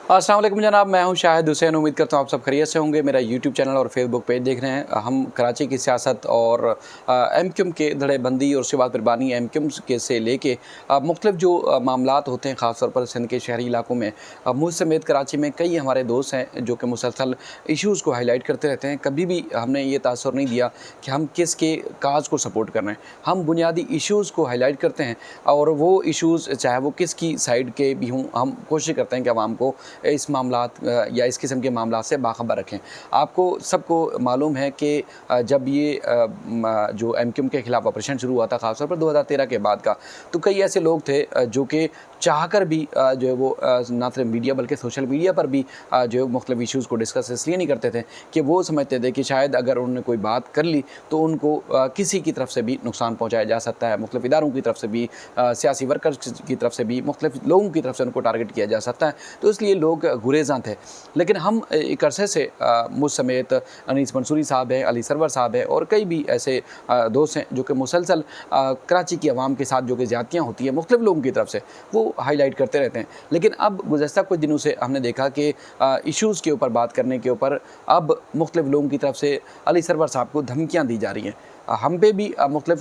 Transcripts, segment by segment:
अस्सलाम वालेकुम जनाब, मैं हूं शाहिद हुसैन। उम्मीद करता हूं आप सब खैरियत से होंगे। मेरा यूट्यूब चैनल और फेसबुक पेज देख रहे हैं। हम कराची की सियासत और एमक्यूएम के धड़ेबंदी और उसके बाद फिर बानी एमक्यूएम के से लेके मुख्तलिफ जो मामलात होते हैं, ख़ास तौर पर सिंध के शहरी इलाकों में मुझ समेत कराची में कई हमारे दोस्त हैं जो कि मुसलसल इशूज़ को हाईलाइट करते रहते हैं। कभी भी हमने ये तासुर नहीं दिया कि हम किसके काज को सपोर्ट कर रहे हैं। हम बुनियादी इशूज़ को हाईलाइट करते हैं और वो इशूज़ चाहे वो किसकी साइड के भी हों, हम कोशिश करते हैं कि आवाम को इस मामलात या इस किस्म के मामलात से बाखबर रखें। आपको सबको मालूम है कि जब ये जो एमक्यूएम के ख़िलाफ़ ऑपरेशन शुरू हुआ था, ख़ासतौर पर 2013 के बाद का, तो कई ऐसे लोग थे जो कि चाहकर भी जो है वो ना सिर्फ मीडिया बल्कि सोशल मीडिया पर भी जो है मुख्तलिफ इशूज़ को डिस्कस इसलिए नहीं करते थे कि वो समझते थे कि शायद अगर उन्होंने कोई बात कर ली तो उनको किसी की तरफ से भी नुकसान पहुँचाया जा सकता है, मुख्तलिफ इदारों की तरफ से भी, सियासी वर्कर्स की तरफ से भी, मुख्तलिफ लोगों की तरफ से उनको टारगेट किया जा सकता है। तो इसलिए लोग गुरेज़ां थे। लेकिन हम एक अरसे से मुझ समेत अनीस मंसूरी साहब हैं, अली सरवर साहब हैं और कई भी ऐसे दोस्त हैं जो कि मुसलसल कराची की आवाम के साथ जो कि ज़्यादतियाँ होती हैं मुख्तलिफ लोगों की तरफ से, वो हाईलाइट करते रहते हैं। लेकिन अब गुज़श्ता कुछ दिनों से हमने देखा कि इश्यूज़ के ऊपर बात करने के ऊपर अब मुख्तलिफ लोगों की तरफ से अली सरवर साहब को धमकियाँ दी जा रही हैं। हम पे भी मुख्तलिफ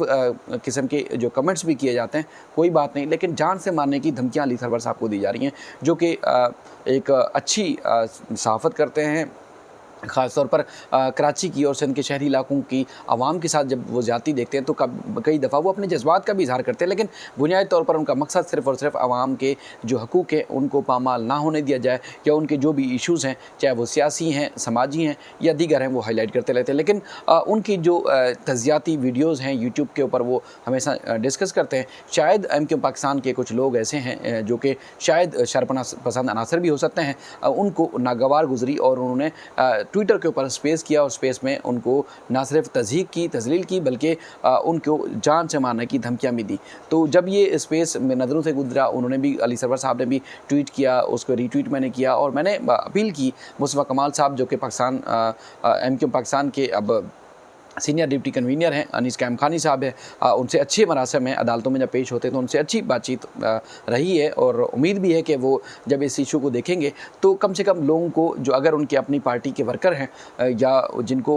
किस्म के जो कमेंट्स भी किए जाते हैं, कोई बात नहीं, लेकिन जान से मारने की धमकियाँ अली सरवर साहब को दी जा रही हैं, जो कि एक अच्छी सहाफ़त करते हैं। ख़ास तौर पर कराची की और सिंध के शहरी इलाकों की आवाम के साथ जब वो ज़्यादती देखते हैं तो कई दफ़ा वो अपने जज्बात का भी इज़हार करते हैं, लेकिन बुनियादी तौर पर उनका मकसद सिर्फ़ और सिर्फ आवाम के जो हकूक़ हैं उनको पामाल ना होने दिया जाए, या उनके जो भी इशूज़ हैं, चाहे वो सियासी हैं, समाजी हैं या दीगर हैं, वो हाईलाइट करते रहते हैं। लेकिन उनकी जो तज़ियाती वीडियोज़ हैं यूट्यूब के ऊपर वो हमेशा डिस्कस करते हैं। शायद एमक्यूएम पाकिस्तान के कुछ लोग ऐसे हैं जो कि शायद शरपना पसंद अनासर भी हो सकते हैं, उनको नागवार गुजरी और उन्होंने ट्विटर के ऊपर स्पेस किया और स्पेस में उनको ना सिर्फ तज़हीक की, तज़लील की, बल्कि उनको जान से मारने की धमकियाँ भी दी। तो जब ये स्पेस में नज़रों से गुजरा, उन्होंने भी, अली सरवर साहब ने भी ट्वीट किया, उसको रीट्वीट मैंने किया और मैंने अपील की मुस्तफ़ा कमाल साहब जो कि पाकिस्तान एमक्यूएम पाकिस्तान के अब सीनियर डिप्टी कन्वीनर हैं, अनीस कैम खानी साहब हैं, उनसे अच्छे मरासम में अदालतों में जब पेश होते हैं तो उनसे अच्छी बातचीत रही है और उम्मीद भी है कि वो जब इस इशू को देखेंगे तो कम से कम लोगों को, जो अगर उनके अपनी पार्टी के वर्कर हैं या जिनको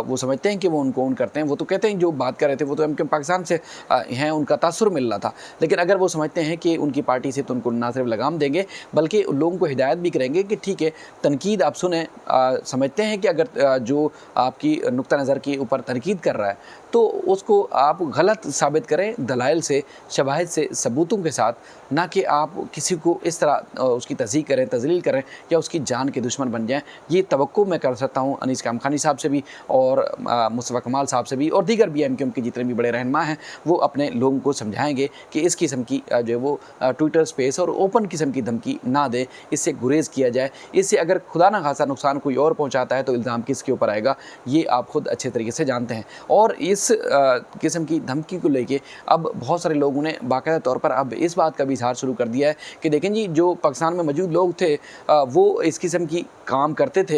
वो समझते हैं कि वो उनको ओन करते हैं, वो तो कहते हैं जो बात कर रहे थे वो तो एमक्यूएम पाकिस्तान से हैं, उनका तासुर मिल रहा था। लेकिन अगर वो समझते हैं कि उनकी पार्टी से, तो उनको ना सिर्फ लगाम देंगे बल्कि लोगों को हिदायत भी करेंगे कि ठीक है, तनकीद आप सुने, समझते हैं कि अगर जो आपकी नुक्ता नज़र के ऊपर तनकीद कर रहा है तो उसको आप गलत साबित करें दलाइल से, शवाहिद से, सबूतों के साथ, ना कि आप किसी को इस तरह उसकी तज़हीक करें, तज़लील करें या उसकी जान के दुश्मन बन जाएं। ये तवक्को मैं कर सकता हूँ अनीस कैम खानी साहब से भी और मुस्तफ़ा कमाल साहब से भी और दीगर भी एमक्यूएम के जितने भी बड़े रहनुमा हैं, वो अपने लोगों को समझाएंगे कि इस किस्म की जो है वो ट्विटर स्पेस और ओपन किस्म की धमकी ना दें, इससे गुरेज़ किया जाए। इससे अगर खुदा न खासा नुकसान कोई और पहुँचाता है तो इल्ज़ाम किसके ऊपर आएगा, ये आप ख़ुद अच्छे तरीके से जानते हैं। और इस किस्म की धमकी को लेके अब बहुत सारे लोगों ने बाकायदा तौर पर अब इस बात का भी इज़हार शुरू कर दिया है कि देखें जी, जो पाकिस्तान में मौजूद लोग थे वो इस किस्म की काम करते थे,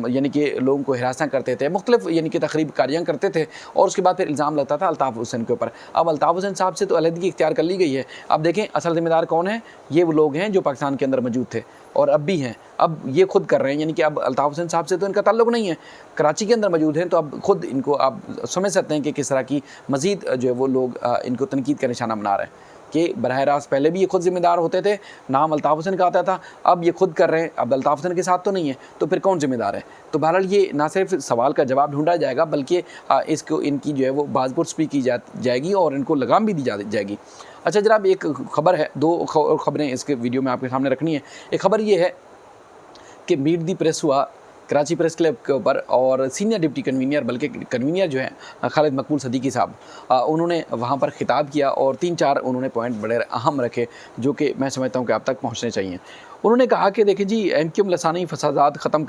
यानी कि लोगों को हिरासा करते थे, मुख्तलिफ यानी कि तकरीब कारियाँ करते थे और उसके बाद फिर इल्ज़ाम लगता था अल्ताफ़ हुसैन के ऊपर। अब अल्ताफ़ हुसैन साहब से तो अलहदगी इख्तियार कर ली गई है। अब देखें असल ज़िम्मेदार कौन है, ये वो लोग हैं जो पाकिस्तान के अंदर मौजूद थे और अब भी हैं। अब ये खुद कर रहे हैं, यानी कि अब अल्ताफ़ हुसैन साहब से तो इनका ताल्लुक़ नहीं है, कराची के अंदर मौजूद हैं, तो अब खुद इनको आप समझ सकते हैं कि किस तरह की मज़ीद जो है वो लोग इनको तनकीद का निशाना बना रहे हैं कि बराह रास्त पहले भी ये खुद ज़िम्मेदार होते थे, नाम अल्ताफ़ हुसैन का आता था, अब ये खुद कर रहे हैं, अब अल्ताफ़ हुसैन के साथ तो नहीं है, तो फिर कौन ज़िम्मेदार है। तो बहरहाल ये ना सिर्फ सवाल का जवाब ढूंढा जाएगा बल्कि इसको, इनकी जो है वो बाज़पुर्स भी की जाएगी और इनको लगाम भी दी जाएगी। अच्छा जनाब, एक ख़बर है, दो ख़बरें इसके वीडियो में आपके सामने रखनी है। एक ख़बर ये है कि मीट दी प्रेस हुआ कराची प्रेस क्लब के ऊपर और सीनियर डिप्टी कन्वीनर, बल्कि कन्वीनर जो है खालिद मकबूल सदीकी साहब, उन्होंने वहाँ पर खिताब किया और 3-4 उन्होंने पॉइंट बड़े अहम रखे जो कि मैं समझता हूँ कि आप तक पहुँचने चाहिए। उन्होंने कहा कि देखिए जी, एमक्यूएम लसानी फसादात ख़त्म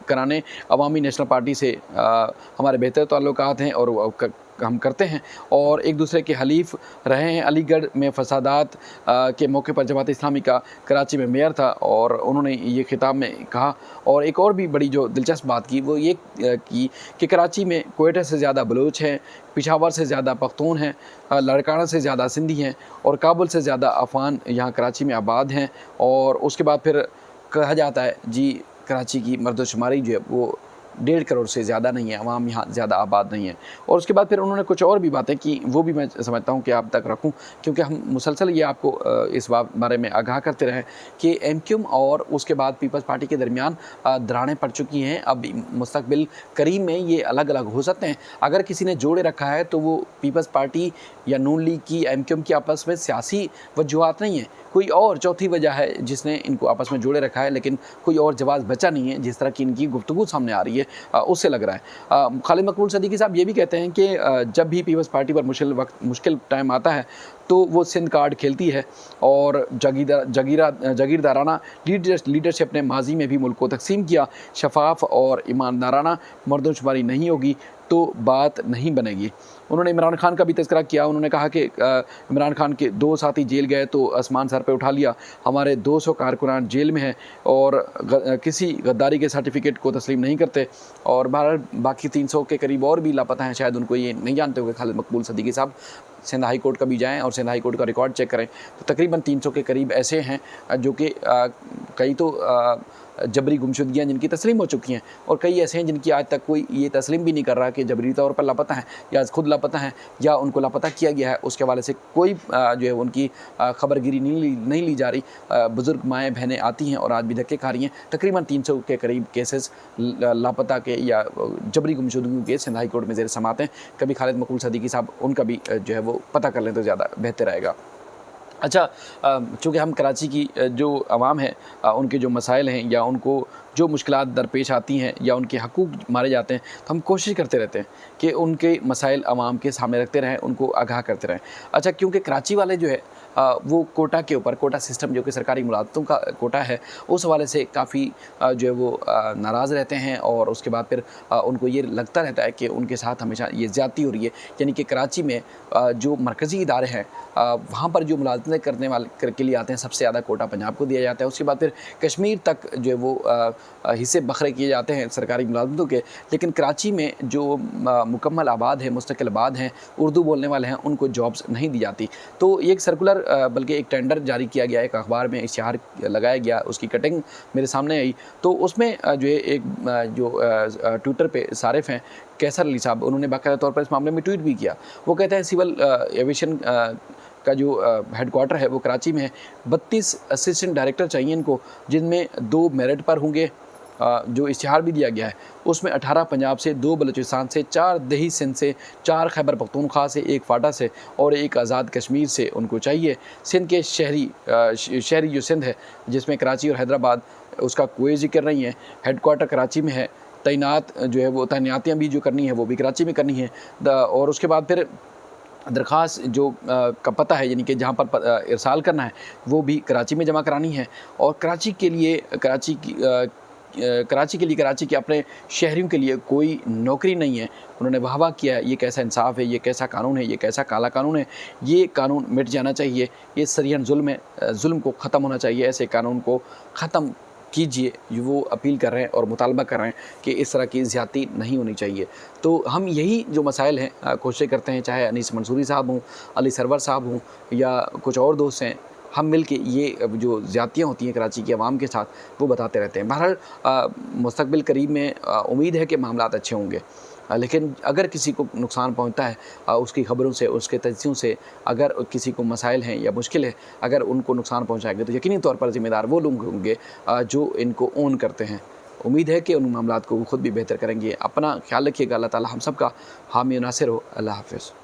कराने अवामी नेशनल पार्टी से हमारे बेहतर ताल्लुकात हैं और हम करते हैं और एक दूसरे के हलीफ रहे हैं। अलीगढ़ में फसादात के मौके पर जमात इस्लामी का कराची में मेयर था और उन्होंने ये खिताब में कहा। और एक और भी बड़ी जो दिलचस्प बात की वो ये की कि कराची में क्वेटा से ज़्यादा बलूच हैं, पिशावर से ज़्यादा पख्तून हैं, लड़काना से ज़्यादा सिंधी हैं और काबुल से ज़्यादा अफ़गान यहाँ कराची में आबाद हैं। और उसके बाद फिर कहा जाता है जी कराची की मर्दशुमारी जो है वो 1.5 करोड़ से ज़्यादा नहीं है, अवाम यहाँ ज़्यादा आबाद नहीं है। और उसके बाद फिर उन्होंने कुछ और भी बातें की, वो भी मैं समझता हूँ कि आप तक रखूँ, क्योंकि हम मुसलसल ये आपको इस बारे में आगाह करते रहें कि एमक्यूएम और उसके बाद पीपल्स पार्टी के दरमियान दरारें पड़ चुकी हैं। अब मुस्तकबिल करीब में ये अलग अलग हो सकते हैं। अगर किसी ने जोड़े रखा है तो वो पीपल्स पार्टी या नून लीग की एमक्यूएम की आपस में सियासी वजूहात नहीं है, कोई और चौथी वजह है जिसने इनको आपस में जोड़े रखा है, लेकिन कोई और जवाब बचा नहीं है। जिस तरह की इनकी गुफ्तगू सामने आ रही है उससे लग रहा है। खालिद मकबूल सदीकी साहब ये भी कहते हैं कि जब भी पीपल्स पार्टी पर मुश्किल टाइम आता है तो वो सिंध कार्ड खेलती है और जागीरदाराना लीडरशिप ने माजी में भी मुल्क को तकसीम किया। शफाफ और ईमानदाराना मर्दमशुमारी नहीं होगी तो बात नहीं बनेगी। उन्होंने इमरान खान का भी तज़किरा किया। उन्होंने कहा कि इमरान खान के 2 साथी जेल गए तो आसमान सर पे उठा लिया, हमारे 200 कारकुनान जेल में हैं और किसी गद्दारी के सर्टिफिकेट को तस्लीम नहीं करते। और बाकी 300 के करीब और भी लापता हैं, शायद उनको ये नहीं जानते होंगे खालिद मकबूल सदीकी साहब। सिंध हाई कोर्ट का भी जाएँ और सिंध हाई कोर्ट का रिकॉर्ड चेक करें तो तकरीबन 300 के करीब ऐसे हैं जो कि कई तो जबरी गुमशुदगियाँ जिनकी तस्लीम हो चुकी हैं और कई ऐसे हैं जिनकी आज तक कोई ये तस्लीम भी नहीं कर रहा कि जबरी तौर पर लापता हैं या खुद लापता हैं या उनको लापता किया गया है। उसके हवाले से कोई जो है उनकी खबरगिरी नहीं ली जा रही। बुज़ुर्ग माएँ बहनें आती हैं और आज भी धक्के खा रही हैं। तकरीबन 300 के करीब केसेस लापता के या जबरी गुमशुदगियों के सिंध हाई कोर्ट में ज़ेर समाअत हैं। कभी खालिद मकबूल सदीकी साहब उनका भी जो है वो पता कर लें तो ज़्यादा बेहतर रहेगा। अच्छा, चूँकि हम कराची की जो आवाम है उनके जो मसाइल हैं या उनको जो मुश्किलात दरपेश आती हैं या उनके हकूक़ मारे जाते हैं तो हम कोशिश करते रहते हैं कि उनके मसाइल आवाम के सामने रखते रहें, उनको आगाह करते रहें। अच्छा, क्योंकि कराची वाले जो है वो कोटा के ऊपर, कोटा सिस्टम जो कि सरकारी मुलाज़मतों का कोटा है, उस हवाले से काफ़ी जो है वो नाराज़ रहते हैं और उसके बाद फिर उनको ये लगता रहता है कि उनके साथ हमेशा ये ज़्यादती हो रही है। यानी कि कराची में जो मरकज़ी इदारे हैं वहाँ पर जो मुलाज़मतें करने वाले के लिए आते हैं सबसे ज़्यादा कोटा पंजाब को दिया जाता है। उसके बाद फिर कश्मीर तक जो है वो हिस्से बखरे किए जाते हैं सरकारी मुलाज़मतों के। लेकिन कराची में जो मुकम्मल आबाद है, मुस्तकिल आबाद हैं, उर्दू बोलने वाले हैं, उनको जॉब्स नहीं दी जाती। तो एक सर्कुलर बल्कि एक टेंडर जारी किया गया, एक अखबार में इश्तिहार लगाया गया, उसकी कटिंग मेरे सामने आई। तो उसमें जो है एक जो ट्विटर पे सारिफ हैं कैसर अली साहब, उन्होंने बाकायदा तौर पर इस मामले में ट्वीट भी किया। वो कहते हैं सिविल एविएशन का जो हेडक्वार्टर है वो कराची में है। 32 असिस्टेंट डायरेक्टर चाहिए इनको, जिनमें 2 मेरिट पर होंगे। जो इश्तिहार भी दिया गया है उसमें 18 पंजाब से, 2 बलूचिस्तान से, 4 दही सिंध से, 4 खैबर पख्तूनख्वा से, 1 फाटा से और 1 आज़ाद कश्मीर से उनको चाहिए। सिंध के शहरी जो सिंध है जिसमें कराची और हैदराबाद, उसका कोई ज़िक्र नहीं है। हेडक्वार्टर कराची में है। तैनात जो है वो तैनातियाँ भी जो करनी है वो भी कराची में करनी है। और उसके बाद फिर दरख्वास्त जो का पता है यानी कि जहाँ पर इरसाल करना है वो भी कराची में जमा करानी है। और कराची के लिए कराची के अपने शहरियों के लिए कोई नौकरी नहीं है। उन्होंने वाह किया है, ये कैसा इंसाफ है, ये कैसा कानून है, ये कैसा काला कानून है, ये कानून मिट जाना चाहिए, ये सरियन जुल्म है, जुल्म को ख़त्म होना चाहिए, ऐसे कानून को ख़त्म कीजिए। वो अपील कर रहे हैं और मुतालबा कर रहे हैं कि इस तरह की ज़्यादती नहीं होनी चाहिए। तो हम यही जो मसाइल हैं कोशिश करते हैं, चाहे अनीस मंसूरी साहब हों, अली सरवर साहब हों या कुछ और दोस्त हैं, हम मिल के ये जो ज़्यादतियाँ होती हैं कराची की आवाम के साथ वो बताते रहते हैं। बहरहाल मुस्तकबिल करीब में उम्मीद है कि मामलात अच्छे होंगे। लेकिन अगर किसी को नुकसान पहुंचता है उसकी ख़बरों से, उसके तज्ज़ियों से, अगर किसी को मसाइल हैं या मुश्किल है, अगर उनको नुकसान पहुंचाएंगे तो यकीनी तौर पर ज़िम्मेदार वो लोग होंगे जो इनको ओन करते हैं। उम्मीद है कि उन मामलात को ख़ुद भी बेहतर करेंगे। अपना ख्याल रखिएगा। अल्लाह ताला हम सब का हामी नासिर हो। अल्लाह हाफ़िज़।